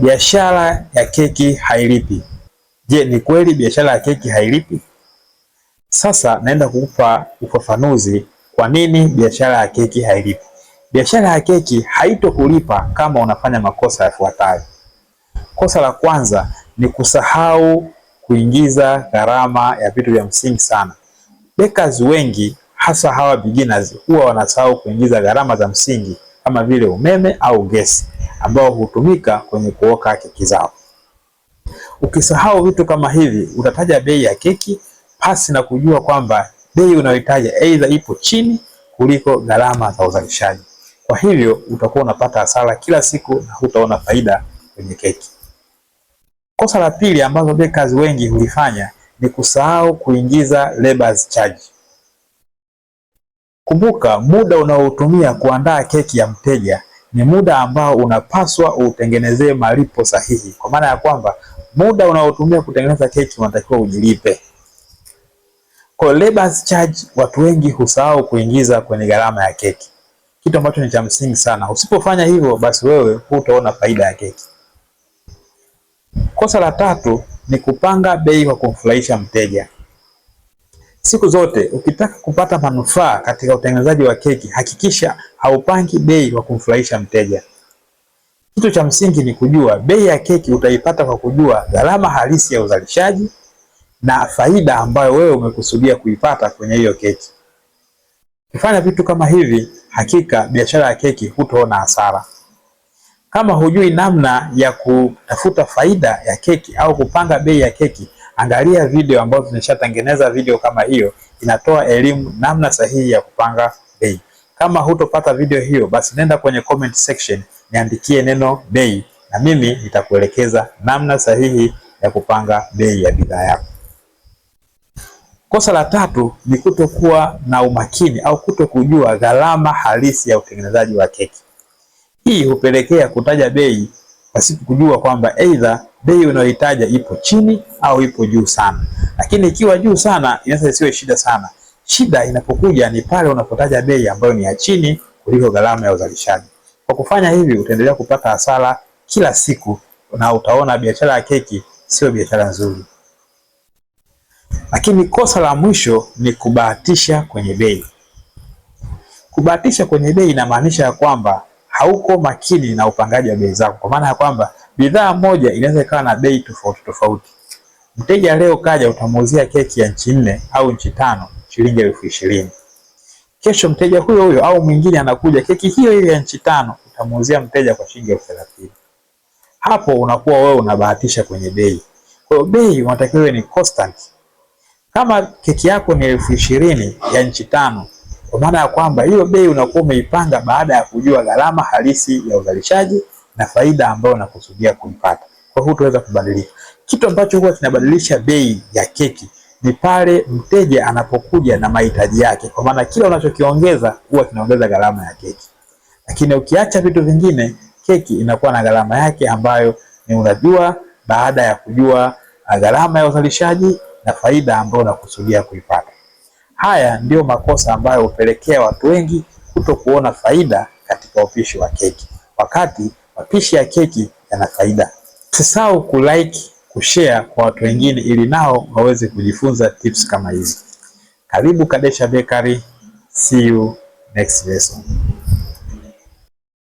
Biashara ya keki hailipi. Je, ni kweli biashara ya keki hailipi? Sasa naenda kukupa ufafanuzi kwa nini biashara ya keki hailipi. Biashara ya keki haitokulipa kama unafanya makosa yafuatayo. Kosa la kwanza ni kusahau kuingiza gharama ya vitu vya msingi sana. Bakers wengi hasa hawa beginners huwa wanasahau kuingiza gharama za msingi kama vile umeme au gesi ambao hutumika kwenye kuoka keki zao. Ukisahau vitu kama hivi, utataja bei ya keki pasi na kujua kwamba bei unayotaja aidha ipo chini kuliko gharama za uzalishaji. Kwa hivyo utakuwa unapata hasara kila siku na hutaona faida kwenye keki. Kosa la pili ambalo bakers wengi hulifanya ni kusahau kuingiza labor's charge. Kumbuka, muda unaotumia kuandaa keki ya mteja ni muda ambao unapaswa utengenezee malipo sahihi. Kwa maana ya kwamba muda unaotumia kutengeneza keki unatakiwa ujilipe. Kwa labor's charge watu wengi husahau kuingiza kwenye gharama ya keki, kitu ambacho ni cha msingi sana. Usipofanya hivyo, basi wewe hutaona faida ya keki. Kosa la tatu ni kupanga bei kwa kumfurahisha mteja. Siku zote ukitaka kupata manufaa katika utengenezaji wa keki, hakikisha haupangi bei kwa kumfurahisha mteja. Kitu cha msingi ni kujua bei ya keki utaipata kwa kujua gharama halisi ya uzalishaji na faida ambayo wewe umekusudia kuipata kwenye hiyo keki. Ukifanya vitu kama hivi, hakika biashara ya keki hutaona hasara. Kama hujui namna ya kutafuta faida ya keki au kupanga bei ya keki, angalia video ambazo tumeshatengeneza. Video kama hiyo inatoa elimu namna sahihi ya kupanga bei. Kama hutopata video hiyo, basi nenda kwenye comment section, niandikie neno bei na mimi nitakuelekeza namna sahihi ya kupanga bei ya bidhaa yako. Kosa la tatu ni kutokuwa na umakini au kutokujua gharama halisi ya utengenezaji wa keki. Hii hupelekea kutaja bei pasipo kujua kwamba aidha bei unayoitaja ipo chini au ipo juu sana. Lakini ikiwa juu sana inaweza isiwe shida sana. Shida inapokuja ni pale unapotaja bei ambayo ni ya chini kuliko gharama ya uzalishaji. Kwa kufanya hivi utaendelea kupata hasara kila siku na utaona biashara ya keki sio biashara nzuri. Lakini kosa la mwisho ni kubahatisha kwenye bei. Kubahatisha kwenye bei inamaanisha ya kwamba hauko makini na upangaji wa bei zako, kwa maana ya kwamba bidhaa moja inaweza ikawa na bei tofauti tofauti. Mteja leo kaja, utamuuzia keki ya inchi 4 au inchi 5 shilingi 20,000. Kesho mteja huyo huyo au mwingine anakuja, keki hiyo hiyo ya inchi 5 utamuuzia mteja kwa shilingi 30,000. Hapo unakuwa wewe unabahatisha kwenye bei. Kwa hiyo bei unatakiwa ni constant. Kama keki yako ni 20,000 ya inchi 5, kwa maana ya kwamba hiyo bei unakuwa umeipanga baada ya kujua gharama halisi ya uzalishaji na faida ambayo unakusudia kuipata. Kwa hiyo hutaweza kubadilika. Kitu ambacho huwa kinabadilisha bei ya keki ni pale mteja anapokuja na mahitaji yake, kwa maana kila unachokiongeza huwa kinaongeza gharama ya keki. Lakini ukiacha vitu vingine, keki inakuwa na gharama yake ambayo ni unajua baada ya kujua gharama ya uzalishaji na faida ambayo unakusudia kuipata. Haya ndio makosa ambayo hupelekea watu wengi kutokuona faida katika upishi wa keki, wakati mapishi ya keki yana faida. Usisahau kulike, kushare kwa watu wengine ili nao waweze kujifunza tips kama hizi. Karibu Kadesha Bakery. See you next lesson.